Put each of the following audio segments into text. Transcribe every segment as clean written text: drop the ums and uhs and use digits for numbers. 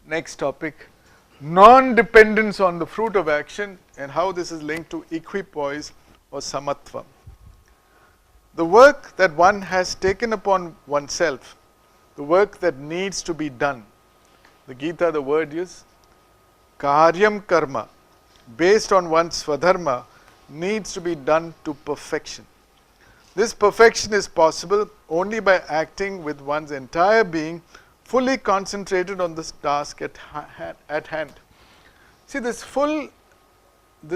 Next topic, non-dependence on the fruit of action and how this is linked to equipoise or samatvam. The work that one has taken upon oneself, the work that needs to be done. The Gita, the word is karyam karma, based on one's swadharma, needs to be done to perfection. This perfection is possible only by acting with one's entire being, fully concentrated on this task at hand. See, this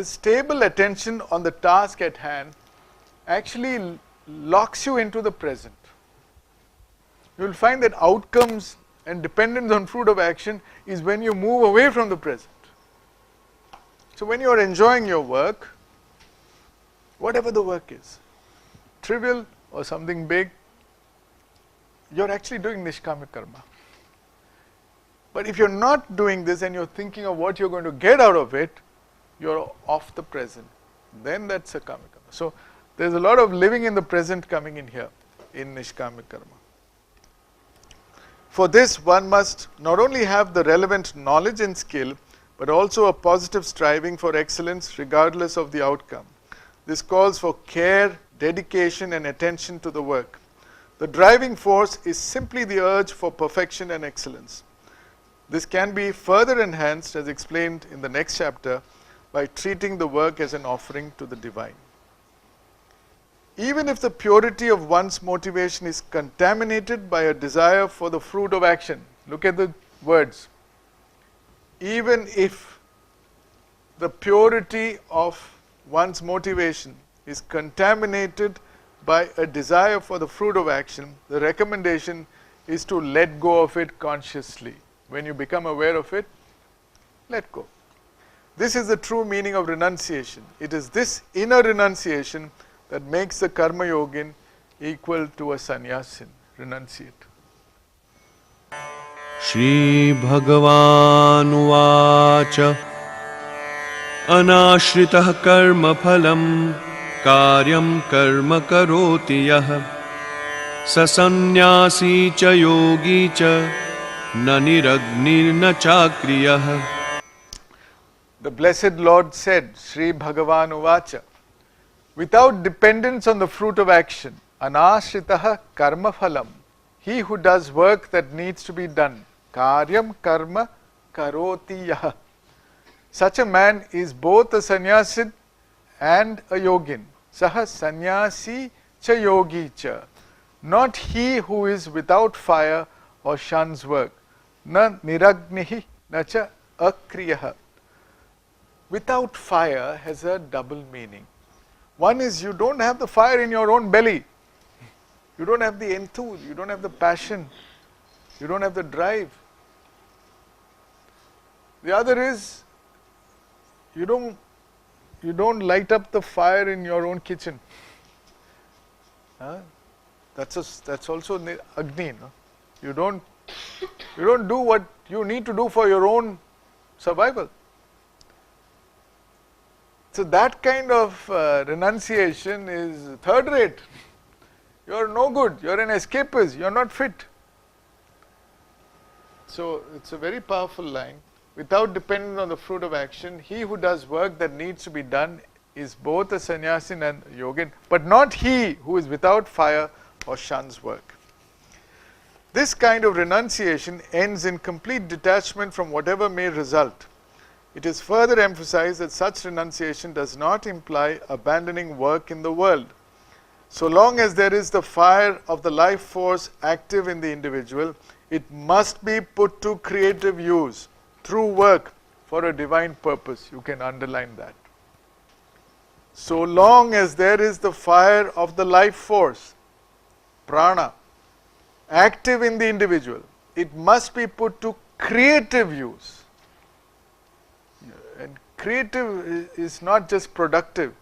stable attention on the task at hand actually locks you into the present. You will find that outcomes and dependence on fruit of action is when you move away from the present. So when you are enjoying your work, whatever the work is, trivial or something big, you're actually doing Nishkaama karma. But if you're not doing this and you're thinking of what you're going to get out of it, you're off the present. Then that's a karma. So there's a lot of living in the present coming in here, in Nishkaama karma. For this, one must not only have the relevant knowledge and skill, but also a positive striving for excellence regardless of the outcome. This calls for care, dedication and attention to the work. The driving force is simply the urge for perfection and excellence. This can be further enhanced, as explained in the next chapter, by treating the work as an offering to the divine. Even if the purity of one's motivation is contaminated by a desire for the fruit of action, look at the words. Even if the purity of one's motivation is contaminated by a desire for the fruit of action, the recommendation is to let go of it consciously. When you become aware of it, let go. This is the true meaning of renunciation. It is this inner renunciation that makes the Karma-yogin equal to a sannyasin. Renunciate. Shri Bhagavan Uvacha Anashritah karma phalam karyam karma karoti yah sasanyasi cha yogi cha na niragnir na chakriyah. The blessed Lord said, Shri Bhagavan Uvacha, without dependence on the fruit of action, anashritah karma phalam, he who does work that needs to be done, karyam karma karoti yah. Such a man is both a sannyasin and a yogin. Saha sannyasi cha yogi cha. Not he who is without fire or shuns work. Na niragnihi na cha akriyah. Without fire has a double meaning. One is you don't have the fire in your own belly. You don't have the enthuse, you don't have the passion, you don't have the drive. The other is you don't light up the fire in your own kitchen. That's also Agni. No? You don't do what you need to do for your own survival. So that kind of renunciation is third rate. You're no good, you're an escapist, you're not fit. So it's a very powerful line. Without dependence on the fruit of action, he who does work that needs to be done is both a sannyasin and a yogin, but not he who is without fire or shuns work. This kind of renunciation ends in complete detachment from whatever may result. It is further emphasized that such renunciation does not imply abandoning work in the world. So long as there is the fire of the life force active in the individual, it must be put to creative use through work for a divine purpose. You can underline that. So long as there is the fire of the life force, prana, active in the individual, it must be put to creative use. And creative is not just productive.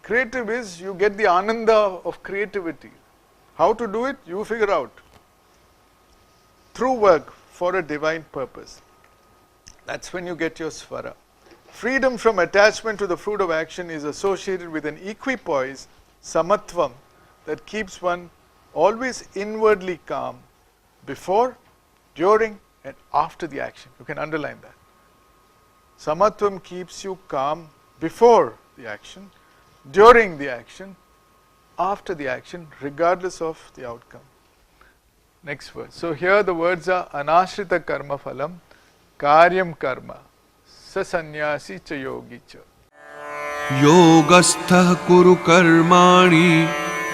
Creative is you get the ananda of creativity. How to do it? You figure out. Through work for a divine purpose. That's when you get your svara. Freedom from attachment to the fruit of action is associated with an equipoise, samatvam, that keeps one always inwardly calm before, during and after the action. You can underline that. Samatvam keeps you calm before the action, during the action, after the action, regardless of the outcome. Next verse. So here the words are anashrita karma phalam, karyam karma, sa sannyasi cha yogi cha. Yogastha kuru karmani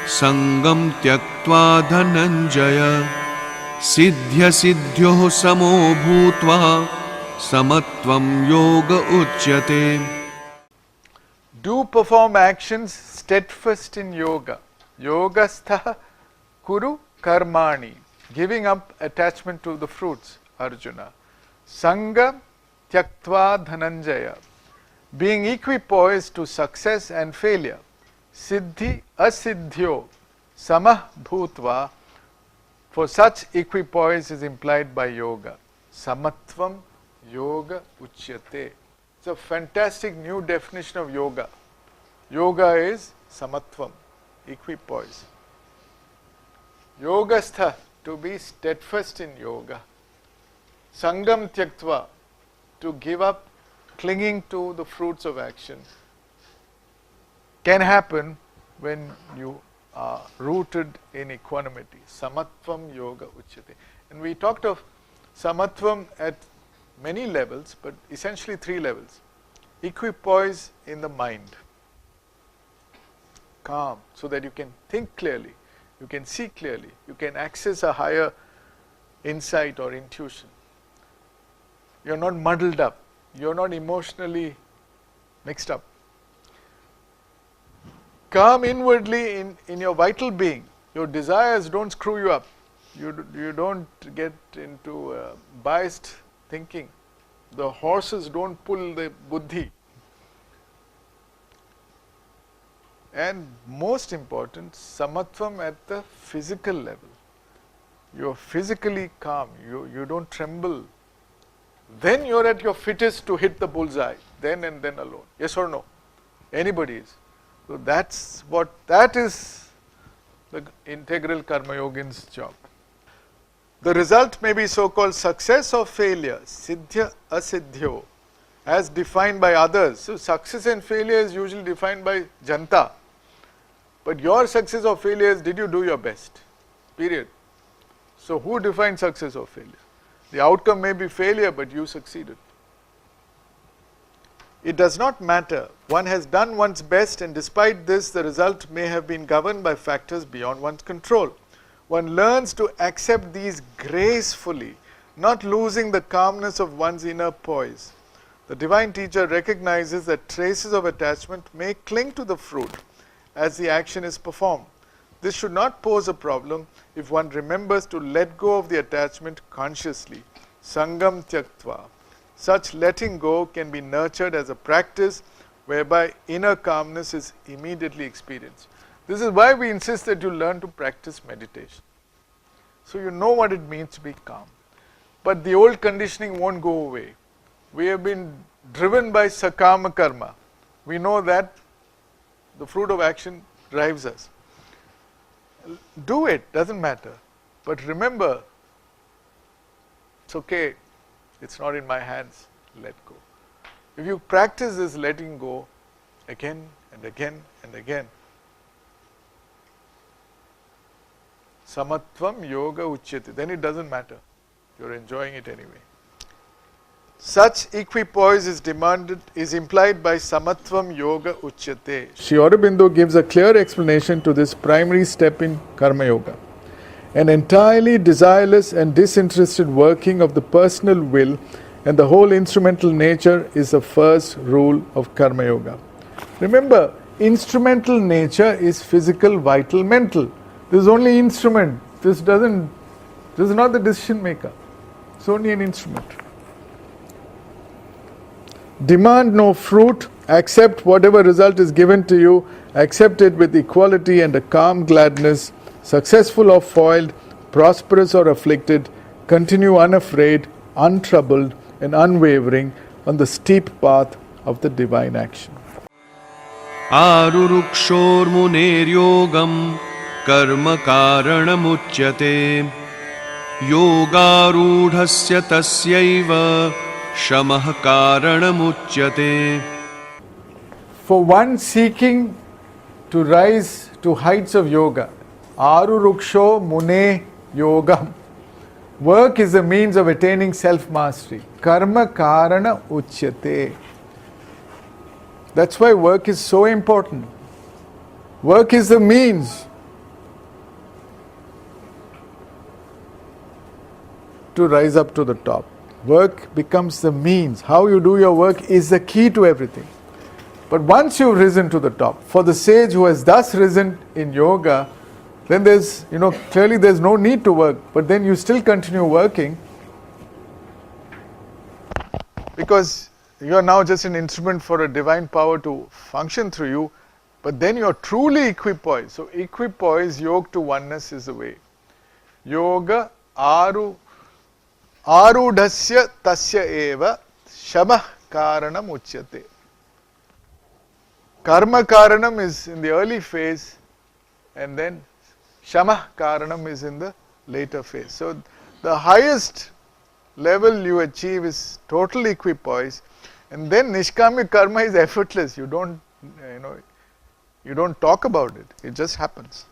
sangam tyaktva dhananjaya siddhya siddhyo samo bhutva samatvam yoga uchyate. Do perform actions steadfast in yoga. Yogastha kuru karmani. Giving up attachment to the fruits, Arjuna. Sangha tyaktva dhananjaya. Being equipoised to success and failure. Siddhi asiddhyo samah bhutva. For such equipoise is implied by yoga. Samatvam yoga uchyate. It's a fantastic new definition of yoga. Yoga is samatvam, equipoise. Yogastha, to be steadfast in yoga. Sangam tyaktva, to give up clinging to the fruits of action, can happen when you are rooted in equanimity. Samatvam yoga uchyate. And we talked of samatvam at many levels, but essentially 3 levels. Equipoise in the mind. Calm, so that you can think clearly, you can see clearly, you can access a higher insight or intuition. You're not muddled up, you're not emotionally mixed up. Calm inwardly in your vital being. Your desires don't screw you up. You don't get into biased thinking. The horses don't pull the buddhi. And most important, samatvam at the physical level. You're physically calm, you don't tremble. Then you're at your fittest to hit the bullseye, then and then alone. Yes or no? Anybody is. So that is the integral Karma Yogin's job. The result may be so-called success or failure, siddhya asiddhyo, as defined by others. So success and failure is usually defined by janta. But your success or failure is, did you do your best? Period. So who defines success or failure? The outcome may be failure, but you succeeded. It does not matter. One has done one's best, and despite this, the result may have been governed by factors beyond one's control. One learns to accept these gracefully, not losing the calmness of one's inner poise. The divine teacher recognizes that traces of attachment may cling to the fruit as the action is performed. This should not pose a problem if one remembers to let go of the attachment consciously. Sangam tyaktva. Such letting go can be nurtured as a practice whereby inner calmness is immediately experienced. This is why we insist that you learn to practice meditation. So you know what it means to be calm. But the old conditioning won't go away. We have been driven by sakama karma. We know that the fruit of action drives us. Do it, doesn't matter. But remember, it's okay, it's not in my hands, let go. If you practice this letting go again and again and again, samatvam yoga uchyate, then it doesn't matter. You're enjoying it anyway. Such equipoise is implied by samatvam yoga uchyate. Sri Aurobindo gives a clear explanation to this primary step in Karma Yoga. An entirely desireless and disinterested working of the personal will and the whole instrumental nature is the first rule of Karma Yoga. Remember, instrumental nature is physical, vital, mental. This is only instrument. This is not the decision maker. It's only an instrument. Demand no fruit, accept whatever result is given to you, accept it with equality and a calm gladness, successful or foiled, prosperous or afflicted, continue unafraid, untroubled and unwavering on the steep path of the divine action. Arurukshor muneryogam karma karanam uchyate योगारूढस्य तस्यैव शमः कारणमुच्यते. For one seeking to rise to heights of yoga, Aruruksho Mune Yogam. Work is a means of attaining self-mastery. Karma Karana Uchyate. That's why work is so important. Work is the means to rise up to the top. Work becomes the means. How you do your work is the key to everything. But once you've risen to the top, for the sage who has thus risen in yoga, then there's, clearly there's no need to work, but then you still continue working because you are now just an instrument for a divine power to function through you, but then you are truly equipoised. So equipoise, yoga to oneness is the way. Yoga arudhasya tasya eva shamah karanam uchyate. Karma Karanam is in the early phase, and then Shama Karanam is in the later phase. So the highest level you achieve is total equipoise, and then Nishkaama karma is effortless. You don't talk about it. It just happens.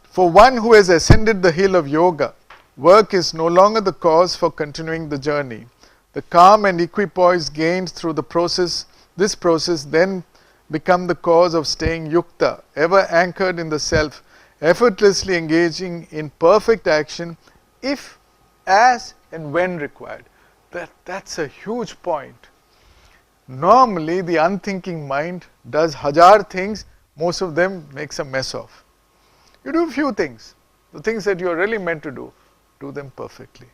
For one who has ascended the hill of yoga, work is no longer the cause for continuing the journey. The calm and equipoise gained through this process then become the cause of staying yukta, ever anchored in the self, effortlessly engaging in perfect action if, as and when required. That's a huge point. Normally the unthinking mind does hajar things, most of them makes a mess of. You do a few things, the things that you are really meant to do them perfectly.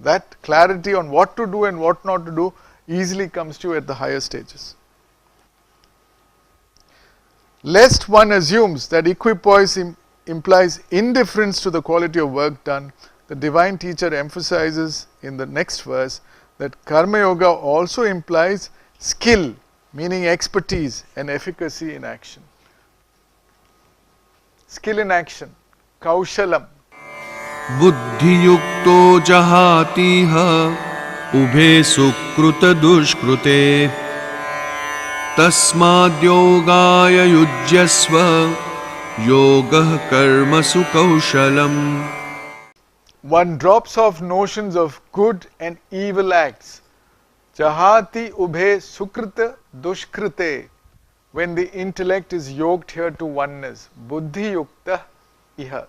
That clarity on what to do and what not to do easily comes to you at the higher stages. Lest one assumes that equipoise implies indifference to the quality of work done, the divine teacher emphasizes in the next verse that Karma-Yoga also implies skill, meaning expertise and efficacy in action. Skill in action, kaushalam. बुद्धियुक्तो जहातीह उभे सुकृत दुष्कृते तस्माद्योगाय युज्यस्व योगः कर्मसु कौशलम्. One drops off notions of good and evil acts. Jahati ubhe sukrita dushkrite. When the intellect is yoked here to oneness. Buddhi yukta iha.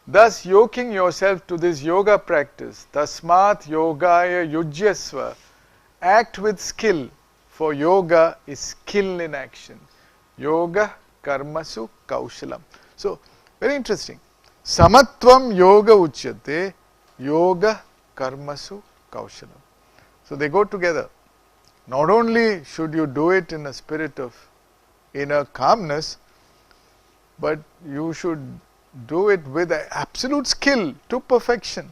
Thus yoking yourself to this yoga practice. Tasmat yogaya yujyasva. Act with skill. For yoga is skill in action. Yoga karmasu kaushalam. So, very interesting. Samatvam yoga uchyate, yoga karmasu kaushalam. So they go together. Not only should you do it in a spirit of inner calmness, but you should do it with absolute skill to perfection.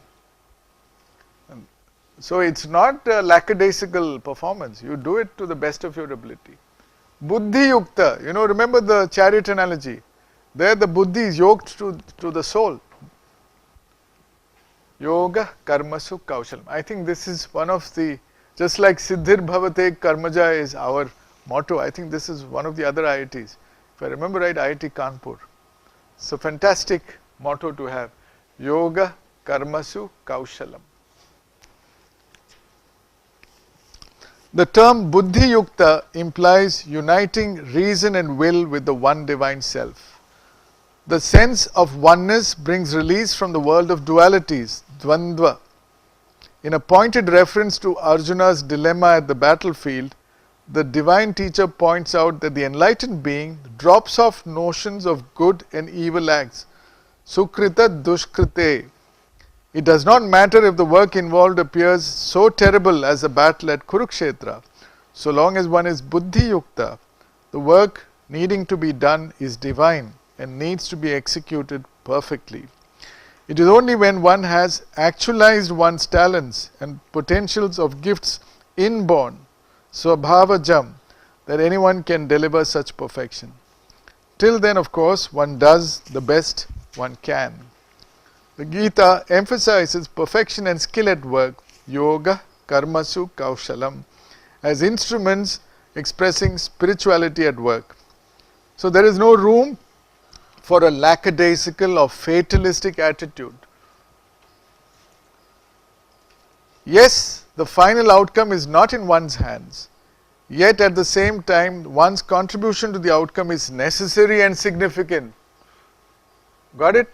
So it's not a lackadaisical performance. You do it to the best of your ability. Buddhi yukta. Remember the chariot analogy. There the buddhi is yoked to the soul. Yoga karmasu kaushalam. I think this is one of the, just like Siddhir Bhavate Karmaja is our motto, I think this is one of the other IITs. If I remember right, IIT Kanpur. It's a fantastic motto to have. Yoga karmasu kaushalam. The term buddhi yukta implies uniting reason and will with the one divine self. The sense of oneness brings release from the world of dualities, dvandva. In a pointed reference to Arjuna's dilemma at the battlefield, the divine teacher points out that the enlightened being drops off notions of good and evil acts, sukrita dushkrite. It does not matter if the work involved appears so terrible as the battle at Kurukshetra. So long as one is buddhi yukta, the work needing to be done is divine and needs to be executed perfectly. It is only when one has actualized one's talents and potentials of gifts inborn, swabhavajam, that anyone can deliver such perfection. Till then, of course, one does the best one can. The Gita emphasizes perfection and skill at work, yoga, karmasu, kaushalam, as instruments expressing spirituality at work. So there is no room for a lackadaisical or fatalistic attitude. Yes, the final outcome is not in one's hands, yet at the same time one's contribution to the outcome is necessary and significant. Got it?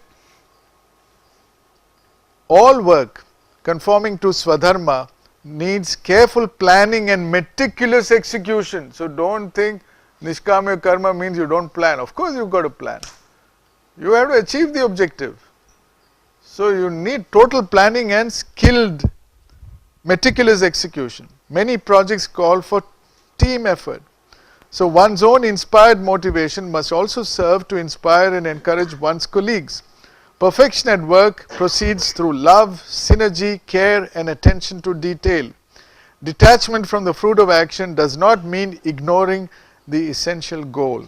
All work conforming to Swadharma needs careful planning and meticulous execution. So don't think Nishkaama karma means you don't plan. Of course you've got to plan. You have to achieve the objective. So you need total planning and skilled, meticulous execution. Many projects call for team effort. So one's own inspired motivation must also serve to inspire and encourage one's colleagues. Perfection at work proceeds through love, synergy, care and attention to detail. Detachment from the fruit of action does not mean ignoring the essential goal.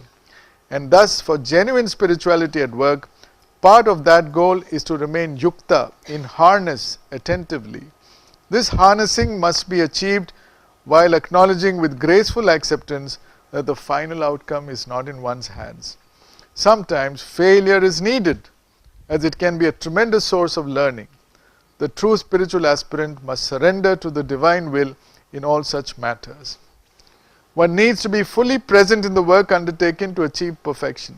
And thus, for genuine spirituality at work, part of that goal is to remain yukta, in harness, attentively. This harnessing must be achieved while acknowledging with graceful acceptance that the final outcome is not in one's hands. Sometimes failure is needed, as it can be a tremendous source of learning. The true spiritual aspirant must surrender to the divine will in all such matters. One needs to be fully present in the work undertaken to achieve perfection.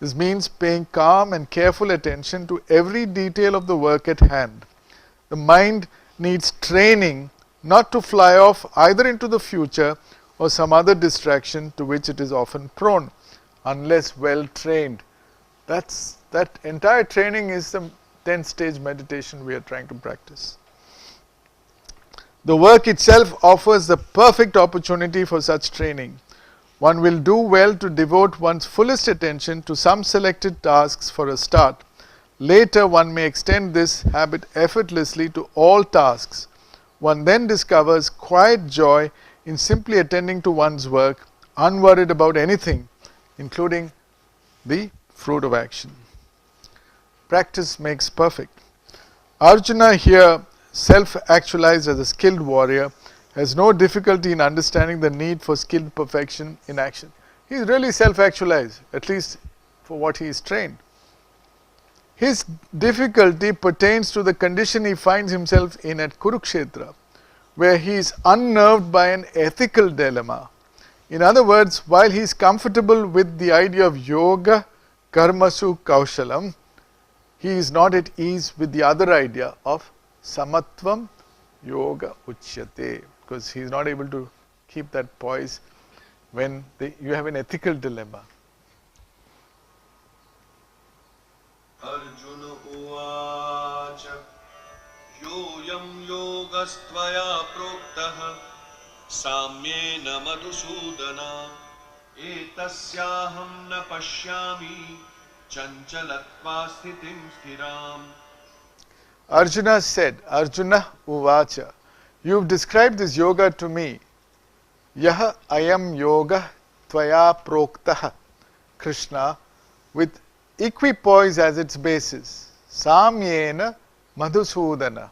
This means paying calm and careful attention to every detail of the work at hand. The mind needs training not to fly off either into the future or some other distraction to which it is often prone, unless well trained. That entire training is the 10-stage meditation we are trying to practice. The work itself offers the perfect opportunity for such training. One will do well to devote one's fullest attention to some selected tasks for a start. Later, one may extend this habit effortlessly to all tasks. One then discovers quiet joy in simply attending to one's work, unworried about anything, including the fruit of action. Practice makes perfect. Arjuna, here self-actualized as a skilled warrior, has no difficulty in understanding the need for skilled perfection in action. He is really self-actualized, at least for what he is trained. His difficulty pertains to the condition he finds himself in at Kurukshetra, where he is unnerved by an ethical dilemma. In other words, while he is comfortable with the idea of yoga, karmasu, kaushalam, he is not at ease with the other idea of samatvam yoga uchyate, because he is not able to keep that poise when you have an ethical dilemma. Arjuna uvacha yoyam yogastvaya proktaha samyena madhusudana etasyaham na pashyami chanchalatva sthitim sthiram. Arjuna said, Arjuna uvacha, you've described this yoga to me. Yaha ayam yoga tvaya proktaha, Krishna, with equipoise as its basis, samyena madhusudana.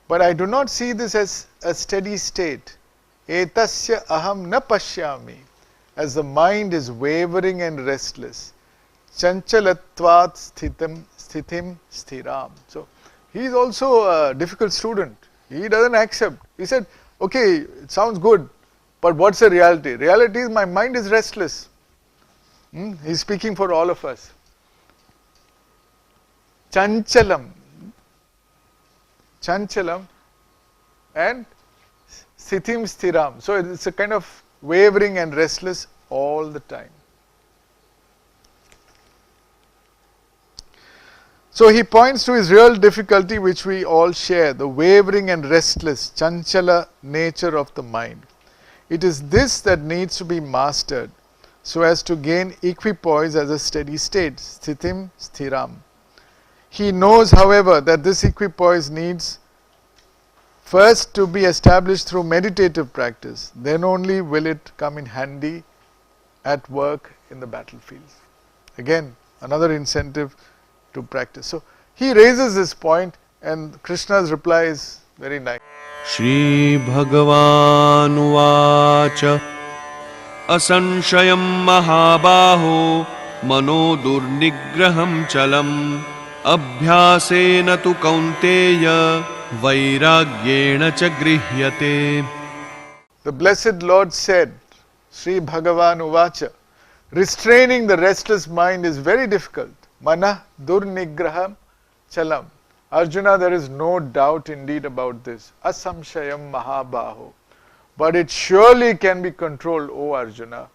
But I do not see this as a steady state. Etasya aham na pashyami, as the mind is wavering and restless. Chanchalatvat sthitim sthiram. So he is also a difficult student. He doesn't accept. He said, okay, it sounds good, but what's the reality? Reality is my mind is restless. He's speaking for all of us. Chanchalam and sthithim sthiram. So it's a kind of wavering and restless all the time. So he points to his real difficulty, which we all share, the wavering and restless, chanchala nature of the mind. It is this that needs to be mastered so as to gain equipoise as a steady state, sthithim sthiram. He knows, however, that this equipoise needs first to be established through meditative practice. Then only will it come in handy at work in the battlefield. Again, another incentive to practice. So he raises this point and Krishna's reply is very nice. Shri Bhagawanuvacha Asanshayam Mahabaho Mano Durnigraham Chalam Abhyasena tu Kaunteya Vairagyena cha Grihyate. The blessed Lord said, Sri Bhagavan Uvacha, restraining the restless mind is very difficult. Mana durnigraham chalam. Arjuna, there is no doubt indeed about this. Asamshayam mahabaho. But it surely can be controlled, O Arjuna.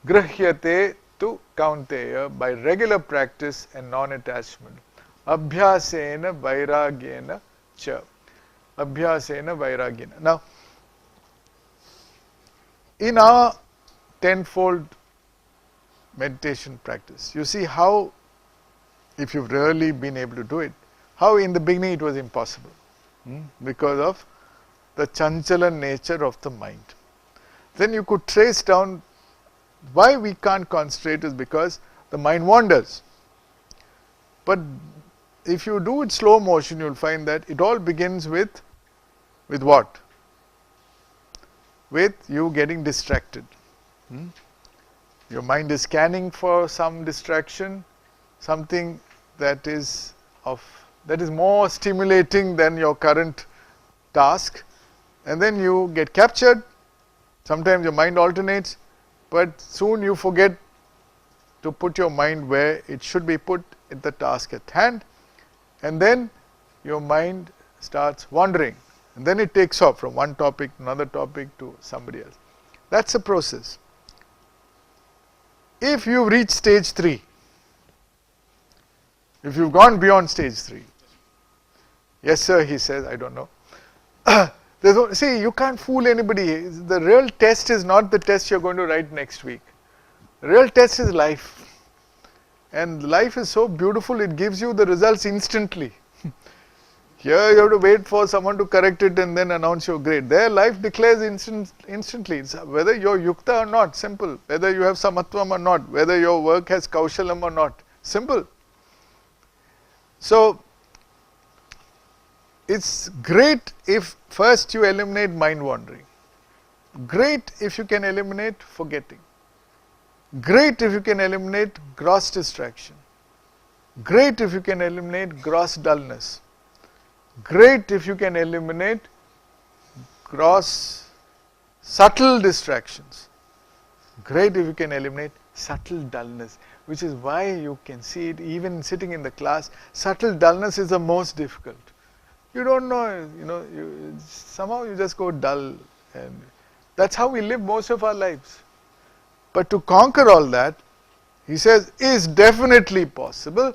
Grihyate tu kaunteya, by regular practice and non-attachment. Abhyasena vairagyena cha. Abhyasena vairagyena. Now, in our tenfold meditation practice, you see how, if you've really been able to do it, how in the beginning it was impossible because of the chanchala nature of the mind. Then you could trace down why we can't concentrate is because the mind wanders. But if you do it slow motion, you'll find that it all begins with what? With you getting distracted. Your mind is scanning for some distraction, something that is more stimulating than your current task, and then you get captured. Sometimes your mind alternates, but soon you forget to put your mind where it should be put in the task at hand, and then your mind starts wandering. And then it takes off from one topic to another topic to somebody else. That's a process. If you reach stage 3, if you've gone beyond stage 3, yes sir, he says, I don't know. See, you can't fool anybody. The real test is not the test you're going to write next week. The real test is life. And life is so beautiful, it gives you the results instantly. Here you have to wait for someone to correct it and then announce your grade. There life declares instantly. It's whether you're yukta or not, simple. Whether you have samatvam or not. Whether your work has kaushalam or not, simple. So, it's great if first you eliminate mind wandering. Great if you can eliminate forgetting. Great if you can eliminate gross distraction. Great if you can eliminate gross dullness. Great if you can eliminate gross subtle distractions. Great if you can eliminate subtle dullness, which is why you can see it even sitting in the class. Subtle dullness is the most difficult. You don't know, somehow you just go dull, and that's how we live most of our lives. But to conquer all that, he says, is definitely possible.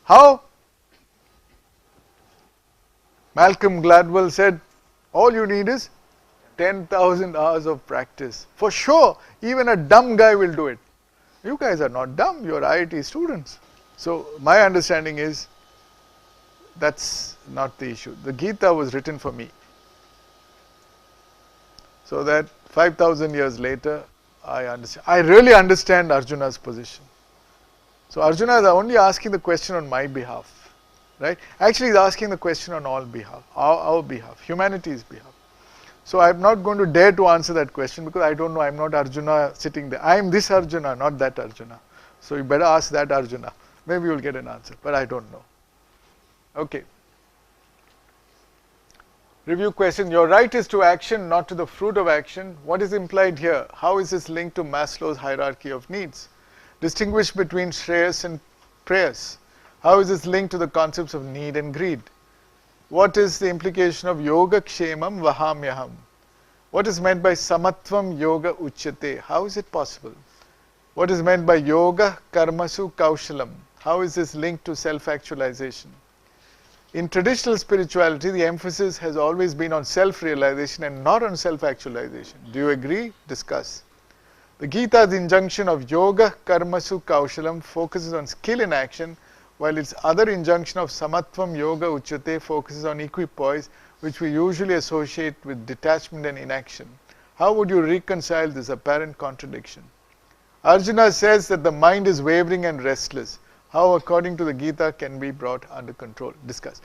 How? Malcolm Gladwell said, all you need is 10,000 hours of practice. For sure, even a dumb guy will do it. You guys are not dumb, you're IIT students. So my understanding is, that's not the issue. The Gita was written for me. So that 5,000 years later, I really understand Arjuna's position. So Arjuna is only asking the question on my behalf. Right? Actually, he's asking the question on all behalf, our behalf, humanity's behalf. So I'm not going to dare to answer that question because I don't know, I'm not Arjuna sitting there. I'm this Arjuna, not that Arjuna. So you better ask that Arjuna. Maybe you'll get an answer, but I don't know. Okay. Review question. Your right is to action, not to the fruit of action. What is implied here? How is this linked to Maslow's hierarchy of needs? Distinguish between Shreyas and Preyas. How is this linked to the concepts of need and greed? What is the implication of yoga kshemam vahamyaham? What is meant by samatvam yoga uchyate? How is it possible? What is meant by yoga karmasu kaushalam? How is this linked to self-actualization? In traditional spirituality, the emphasis has always been on self-realization and not on self-actualization. Do you agree? Discuss. The Gita's injunction of yoga karmasu kaushalam focuses on skill in action, while its other injunction of samatvam yoga uchyate focuses on equipoise, which we usually associate with detachment and inaction. How would you reconcile this apparent contradiction? Arjuna says that the mind is wavering and restless. how according to the Gita can be brought under control. Discuss.